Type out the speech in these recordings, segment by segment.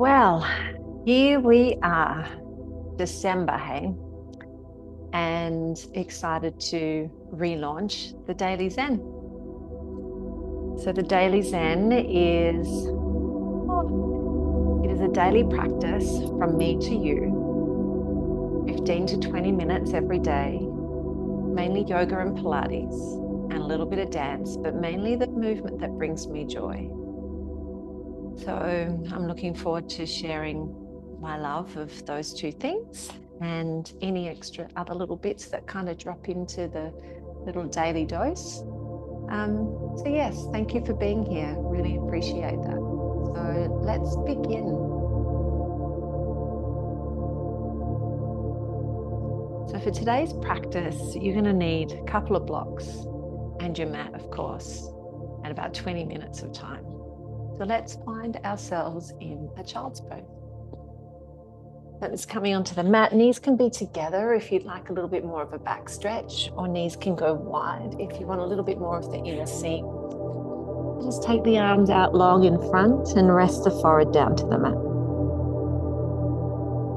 Well, here we are, December, hey, and excited to relaunch the Daily Zen. So the Daily Zen is, it is a daily practice from me to you, 15 to 20 minutes every day, mainly yoga and Pilates, and a little bit of dance, but mainly the movement that brings me joy. So I'm looking forward to sharing my love of those two things and any extra other little bits that kind of drop into the little daily dose. So yes, thank you for being here. Really appreciate that. So let's begin. So for today's practice, you're going to need a couple of blocks and your mat, of course, and about 20 minutes of time. So let's find ourselves in a child's pose. That's coming onto the mat. Knees can be together if you'd like a little bit more of a back stretch, or knees can go wide if you want a little bit more of the inner seam. Just take the arms out long in front and rest the forehead down to the mat.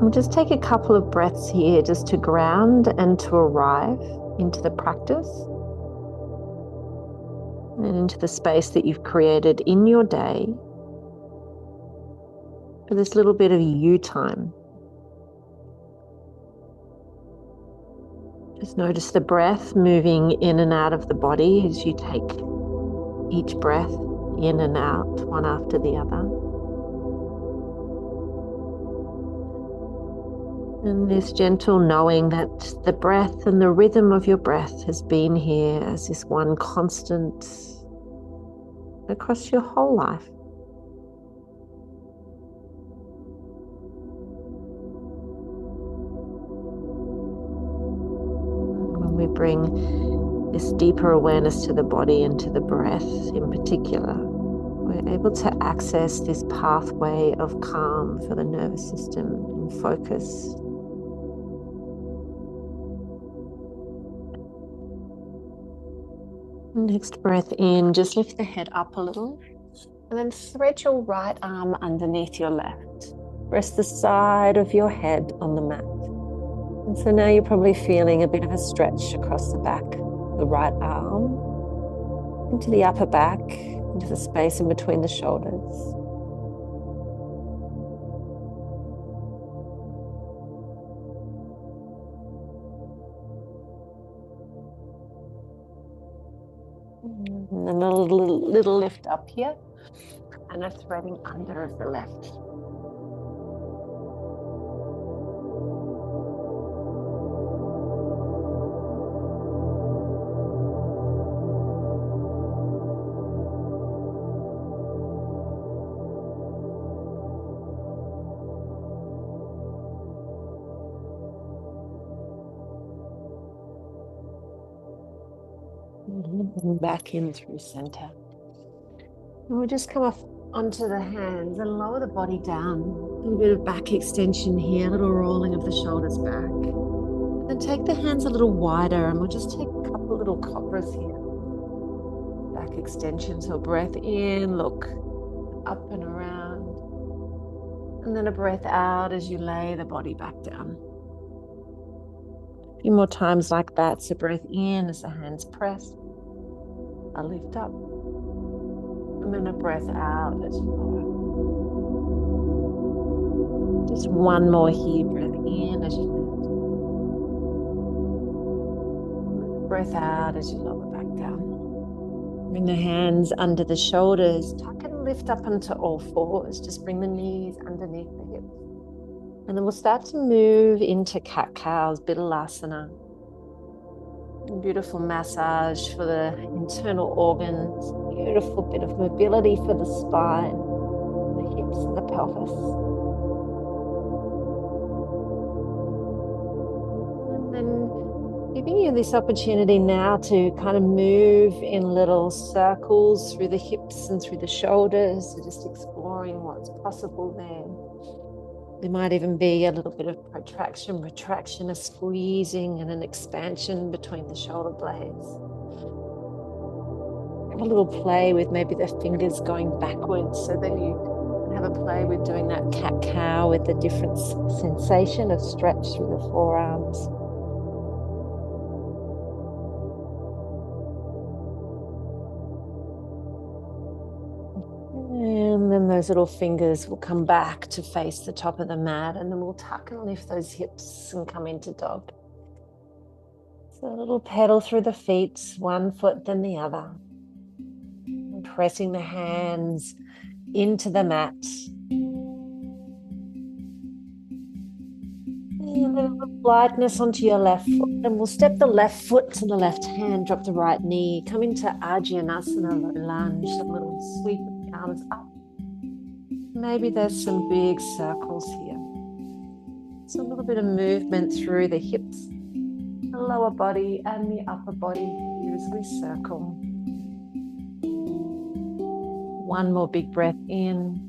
We'll just take a couple of breaths here just to ground and to arrive into the practice and into the space that you've created in your day for this little bit of you time. Just notice the breath moving in and out of the body as you take each breath in and out, one after the other. And this gentle knowing that the breath and the rhythm of your breath has been here as this one constant across your whole life. When we bring this deeper awareness to the body and to the breath in particular, we're able to access this pathway of calm for the nervous system and focus. Next breath in, just lift the head up a little and then thread your right arm underneath your left. Rest the side of your head on the mat. And so now you're probably feeling a bit of a stretch across the back, the right arm, into the upper back, into the space in between the shoulders. And then a little lift up here and a threading under of the left. And back in through center. And we'll just come off onto the hands and lower the body down. A little bit of back extension here, a little rolling of the shoulders back. And then take the hands a little wider and we'll just take a couple little cobras here. Back extension, so breath in, look up and around. And then a breath out as you lay the body back down. A few more times like that. So breath in as the hands press. A lift up. And then a breath out as you lower. Just one more here. Breath in as you lift. Breath out as you lower back down. Bring the hands under the shoulders. Tuck and lift up onto all fours. Just bring the knees underneath the hips. And then we'll start to move into cat-cows, Bidalasana. Beautiful massage for the internal organs. Beautiful bit of mobility for the spine, the hips and the pelvis. And then giving you this opportunity now to kind of move in little circles through the hips and through the shoulders. So just exploring what's possible there. There might even be a little bit of protraction, retraction, a squeezing and an expansion between the shoulder blades. Have a little play with maybe the fingers going backwards so that you have a play with doing that cat-cow with the different sensation of stretch through the forearms. And then those little fingers will come back to face the top of the mat, and then we'll tuck and lift those hips and come into dog. So a little pedal through the feet, one foot then the other. And pressing the hands into the mat. And a little lightness onto your left foot. And we'll step the left foot to the left hand, drop the right knee, come into Ajjanasana, low lunge, a little sweep of the arms up. Maybe there's some big circles here. So a little bit of movement through the hips, the lower body and the upper body here as we circle. One more big breath in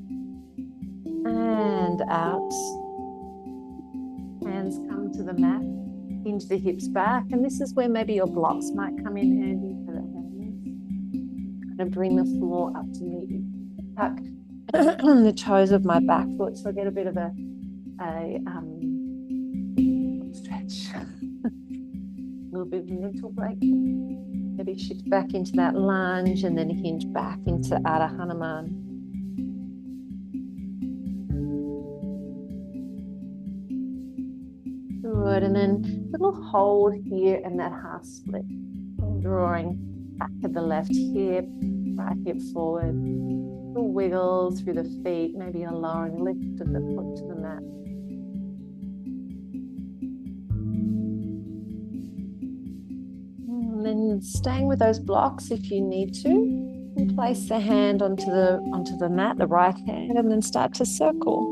and out. Hands come to the mat, into the hips back, and this is where maybe your blocks might come in handy for the hands. Kind of bring the floor up to me. Tuck the toes of my back foot, so I get a bit of a stretch. A little bit of a mental break. Maybe shift back into that lunge and then hinge back into Ardha Hanuman. Good, and then a little hold here and that half split. Drawing back to the left hip, right hip forward. A little wiggle through the feet, maybe a lowering lift of the foot to the mat. And then staying with those blocks if you need to. And place the hand onto the mat, the right hand, and then start to circle.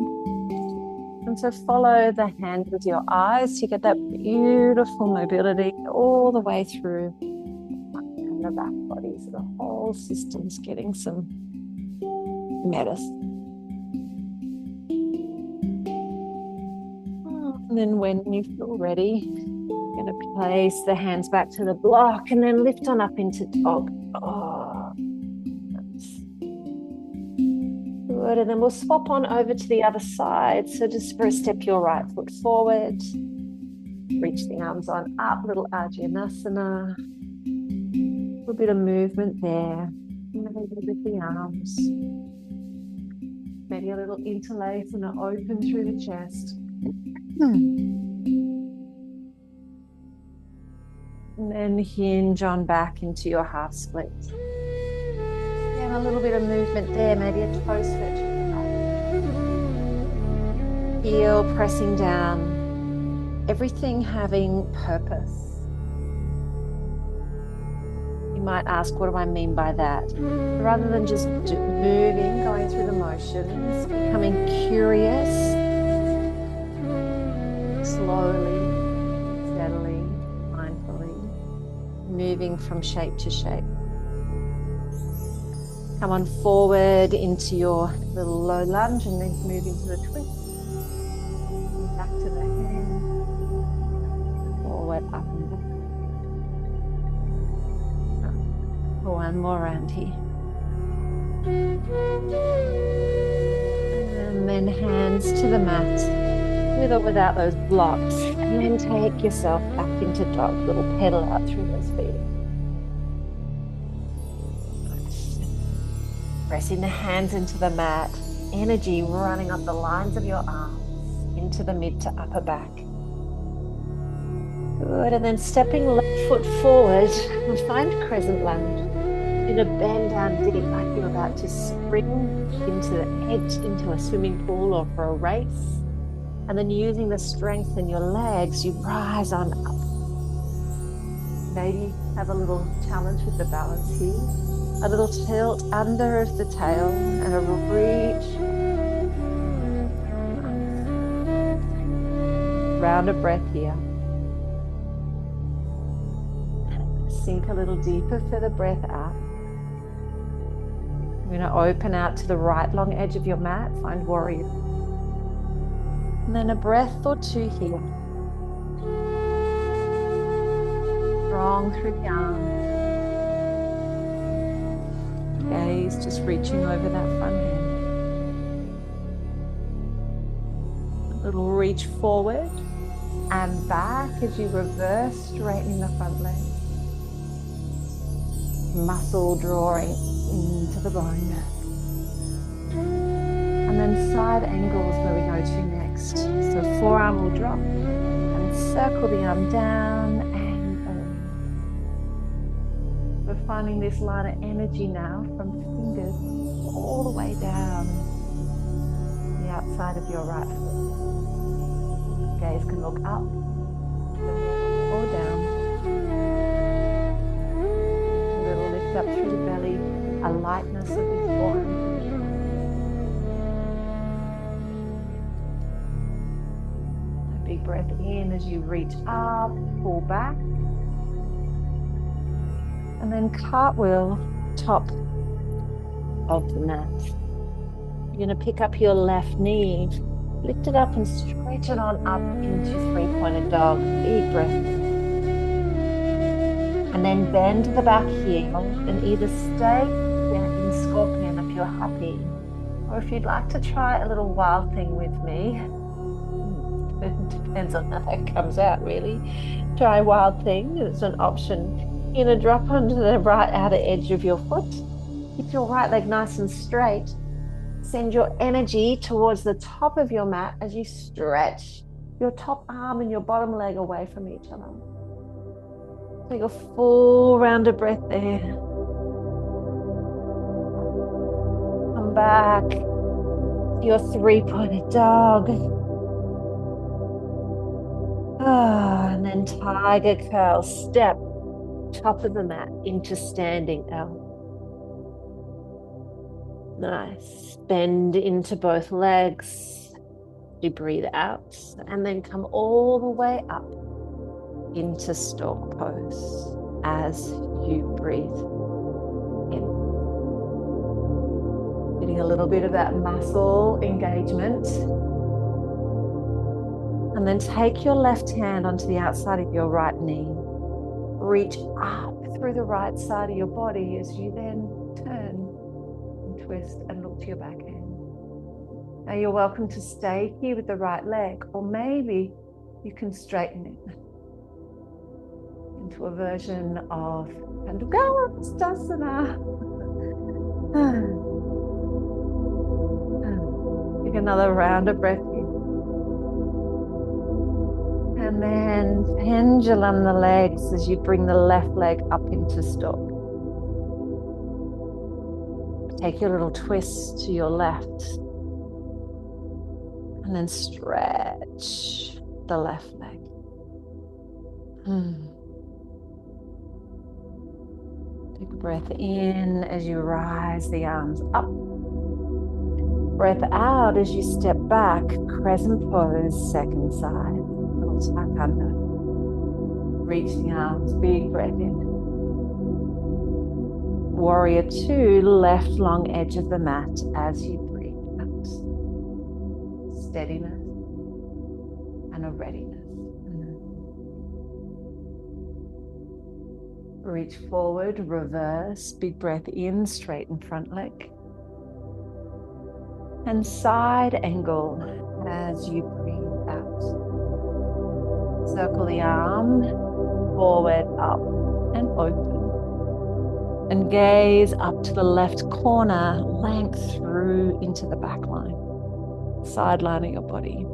And so follow the hand with your eyes. You get that beautiful mobility all the way through and the back body. So the whole system's getting some medicine. And then when you feel ready, you're going to place the hands back to the block and then lift on up into dog. Good, and then we'll swap on over to the other side. So just for a step your right foot forward. Reach the arms on up, little Ajjanasana. A little bit of movement there. Maybe with the arms. Maybe a little interlace and an open through the chest. And then hinge on back into your half split. And a little bit of movement there, maybe a toe stretch. Heel pressing down, everything having purpose. You might ask, what do I mean by that? Rather than just moving, going through the motions, becoming curious, slowly, steadily, mindfully, moving from shape to shape. Come on forward into your little low lunge and then move into the twist. Back to the hand. Forward, up and back. One more round here. And then hands to the mat, with or without those blocks. And then take yourself back into dog, little pedal out through those feet. Pressing the hands into the mat, energy running up the lines of your arms into the mid to upper back. Good, and then stepping left foot forward, we'll find crescent lunge. You're going to bend down deep like you're about to spring into the edge, into a swimming pool or for a race. And then using the strength in your legs, you rise on up. Maybe have a little challenge with the balance here. A little tilt under of the tail and a reach. Round of breath here. Sink a little deeper for the breath out. You're going to open out to the right long edge of your mat, find warrior. And then a breath or two here. Strong through the arms. Gaze just reaching over that front hand. Little reach forward and back as you reverse, straightening the front leg. Muscle drawing into the bone. And then side angles where we go to next. So forearm will drop and circle the arm down and over. We're finding this line of energy now from fingers all the way down the outside of your right foot. Gaze can look up or down. A little lift up through the belly, a lightness of the forearm. A big breath in as you reach up, pull back. And then cartwheel top of the mat. You're going to pick up your left knee, lift it up and stretch it on up into three-pointed dog. Big breath. And then bend the back heel and either stay in scorpion if you're happy, or if you'd like to try a little wild thing with me. It depends on how that comes out, really. Try wild thing, it's an option. You're going to drop onto the right outer edge of your foot. Keep your right leg nice and straight. Send your energy towards the top of your mat as you stretch your top arm and your bottom leg away from each other. Take a full round of breath there. Come back to your three-pointed dog. And then tiger curl, step top of the mat into standing L. Nice. Bend into both legs. You breathe out and then come all the way up into stork pose as you breathe in. Getting a little bit of that muscle engagement. And then take your left hand onto the outside of your right knee. Reach up through the right side of your body as you then turn and twist and look to your backhand. Now you're welcome to stay here with the right leg, or maybe you can straighten it into a version of Stasana. Take another round of breath in. And then pendulum the legs as you bring the left leg up into stork. Take your little twist to your left. And then stretch the left leg. Take a breath in as you rise the arms up. Breath out as you step back, crescent pose, second side. Little tuck under. Reach the arms, big breath in. Warrior two, left long edge of the mat as you breathe out. Steadiness and a readiness. Reach forward, reverse, big breath in, straighten front leg. And side angle as you breathe out. Circle the arm, forward, up, and open. And gaze up to the left corner, length through into the back line. Sideline of your body.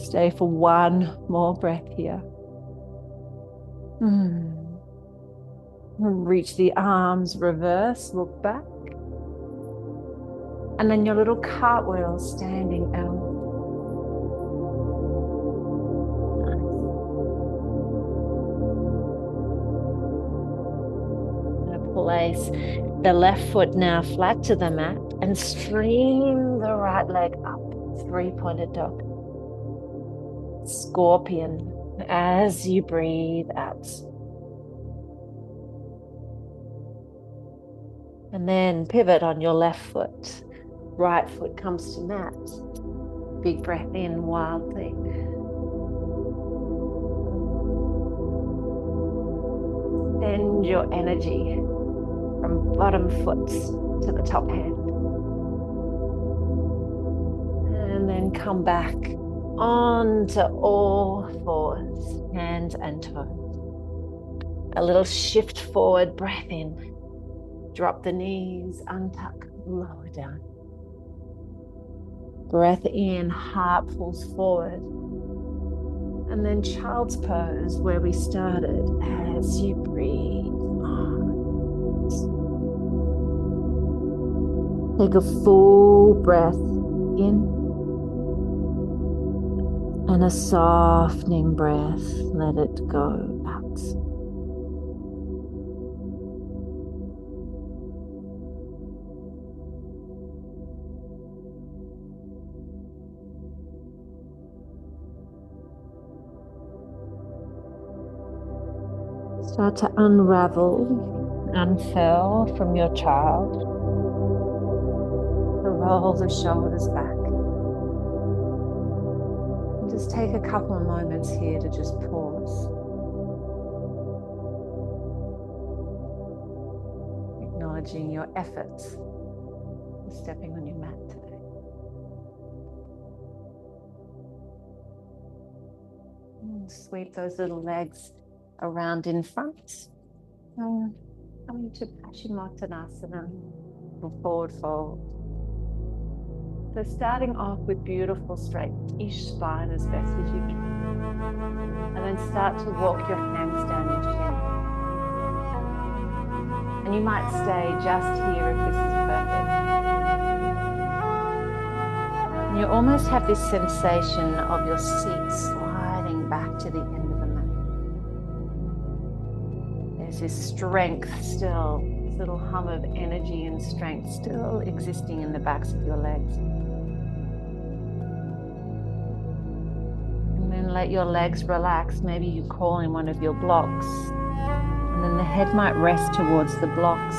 Stay for one more breath here. Reach the arms, reverse, look back. And then your little cartwheel, standing L. Place the left foot now flat to the mat and stream the right leg up, three-pointed dog. Scorpion as you breathe out. And then pivot on your left foot. Right foot comes to mat. Big breath in, wild thing. Send your energy from bottom foot to the top hand. then come back onto all fours, hands and toes. A little shift forward, breath in. Drop the knees, untuck, lower down. Breath in, heart pulls forward. And then child's pose, where we started, as you breathe on. Take a full breath in and a softening breath. Let it go out. Start to unravel, unfurl from your child. To roll the shoulders back. And just take a couple of moments here to just pause. Acknowledging your efforts for stepping on your mat today. And sweep those little legs around in front. Coming to Paschimottanasana, forward fold. So starting off with beautiful straight-ish spine as best as you can. And then start to walk your hands down your chin. And you might stay just here if this is perfect. And you almost have this sensation of your seat sliding back to the end of the mat. There's this strength still, this little hum of energy and strength still existing in the backs of your legs. And then let your legs relax. Maybe you call in one of your blocks. And then the head might rest towards the blocks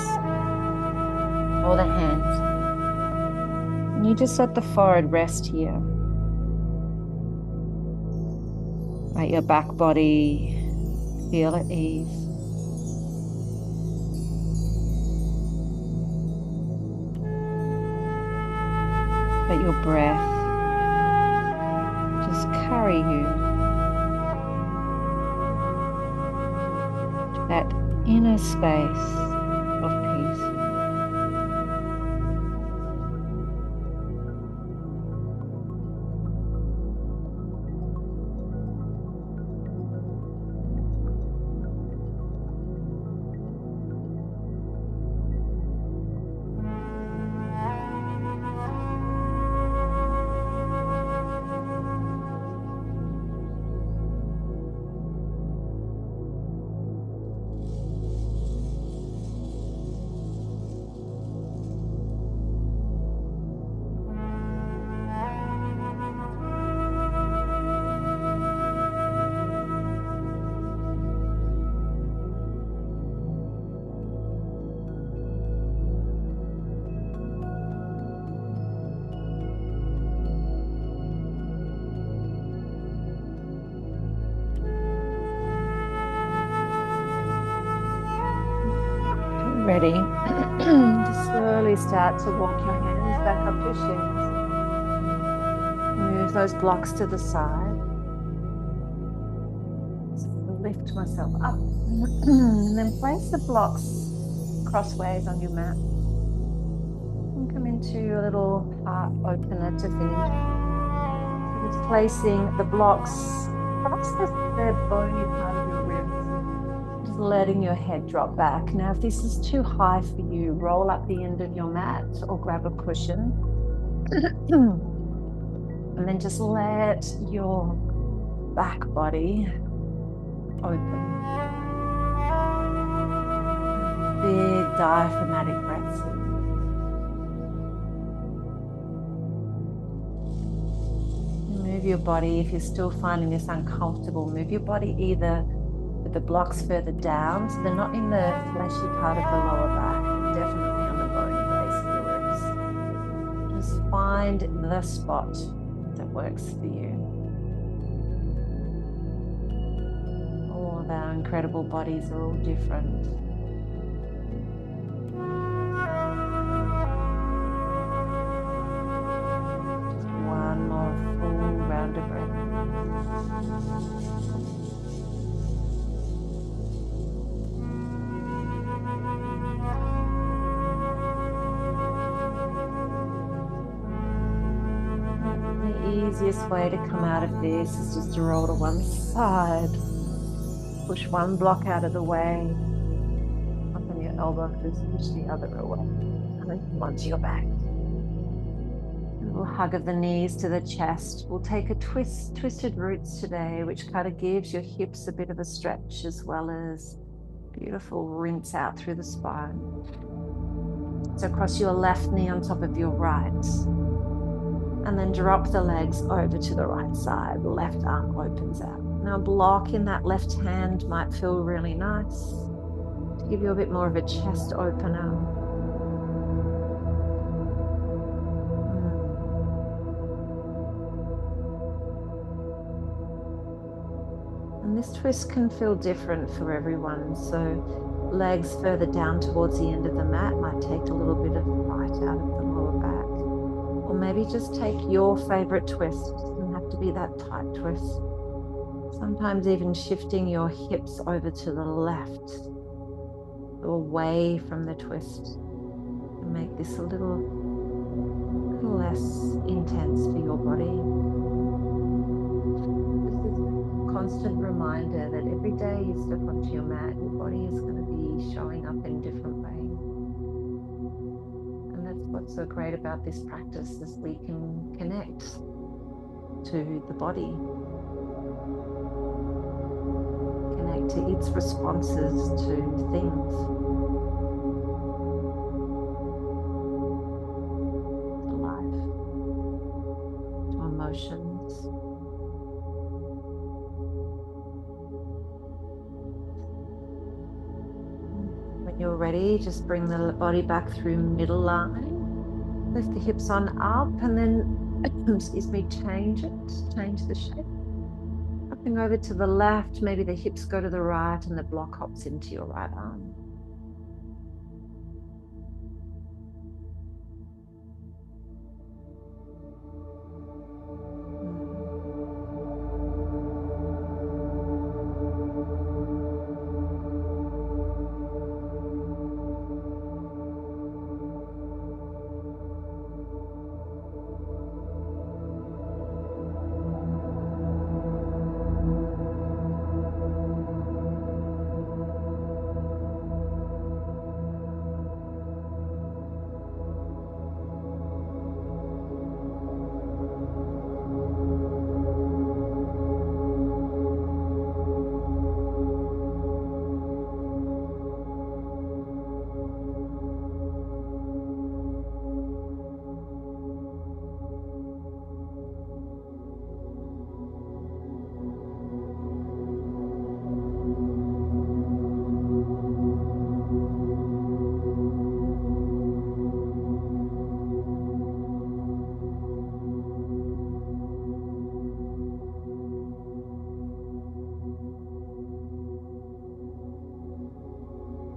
or the hands. And you just let the forehead rest here. Let your back body feel at ease. Let your breath just carry you to that inner space of peace. Ready to slowly start to walk your hands back up your shins. Move those blocks to the side. Lift myself up. And then place the blocks crossways on your mat. And come into a little heart opener to finish. Just placing the blocks across the bony part of your ribs. Letting your head drop back. Now, if this is too high for you, roll up the end of your mat or grab a cushion. And then just let your back body open. Big diaphragmatic breaths. Move your body. If you're still finding this uncomfortable, move your body either with the blocks further down, so they're not in the fleshy part of the lower back, definitely on the bony base of your ribs. Just find the spot that works for you. All of our incredible bodies are all different. Just one more easiest way to come out of this is just to roll to one side. Push one block out of the way. Open your elbows, push the other away. And then come onto your back. A little hug of the knees to the chest. We'll take a twisted roots today, which kind of gives your hips a bit of a stretch as well as beautiful rinse out through the spine. So cross your left knee on top of your right. And then drop the legs over to the right side. The left arm opens out. Now, block in that left hand might feel really nice. To give you a bit more of a chest opener. And this twist can feel different for everyone. So legs further down towards the end of the mat might take a little bit of bite out of the lower back. Or maybe just take your favorite twist. It doesn't have to be that tight twist. Sometimes even shifting your hips over to the left or away from the twist can make this a little less intense for your body. This is a constant reminder that every day you step onto your mat, your body is going to be showing up in different ways. And that's what's so great about this practice, is we can connect to the body, connect to its responses to things, to life, to emotions. When you're ready, just bring the body back through middle line. Lift the hips on up and then, excuse me, change the shape. Hopping over to the left, maybe the hips go to the right and the block hops into your right arm.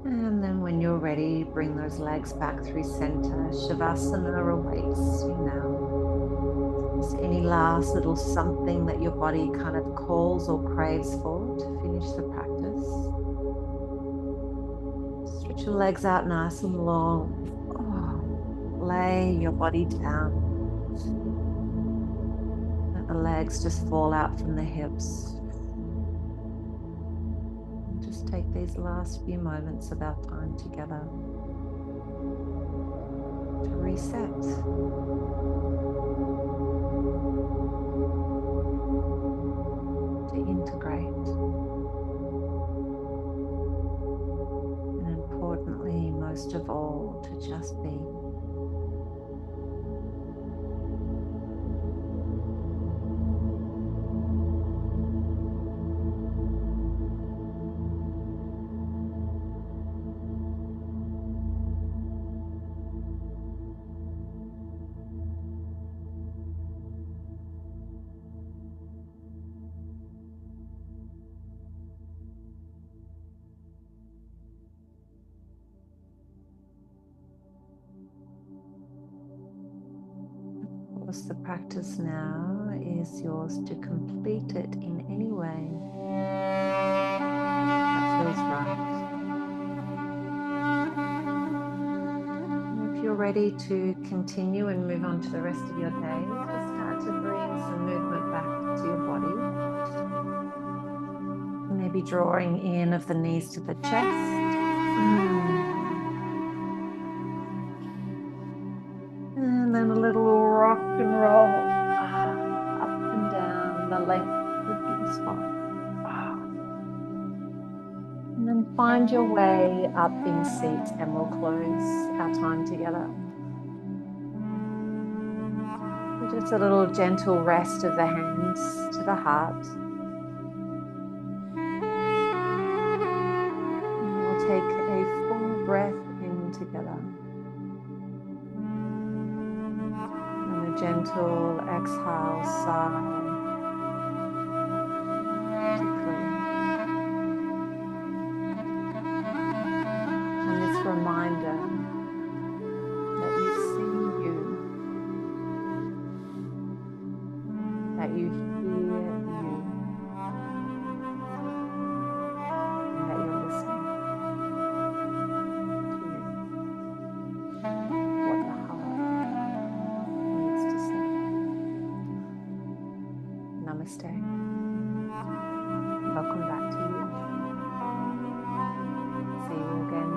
And then when you're ready, bring those legs back through center. Shavasana awaits you now. Is any last little something that your body kind of calls or craves for to finish the practice? Stretch your legs out nice and long. Lay your body down. Let the legs just fall out from the hips. Just take these last few moments of our time together to reset, to integrate, and importantly, most of all, to just be. The practice now is yours to complete it in any way that feels right. And if you're ready to continue and move on to the rest of your day, just start to bring some movement back to your body. Maybe drawing in of the knees to the chest. And then a little rock and roll up and down the length of your spine. And then find your way up in seat, and we'll close our time together. Just a little gentle rest of the hands to the heart. And we'll take a full breath in together. And a gentle exhale, sigh. And this reminder that you see you, that you hear you, and that you're listening to you, what the heart needs to say. Namaste. Welcome back to you. See you again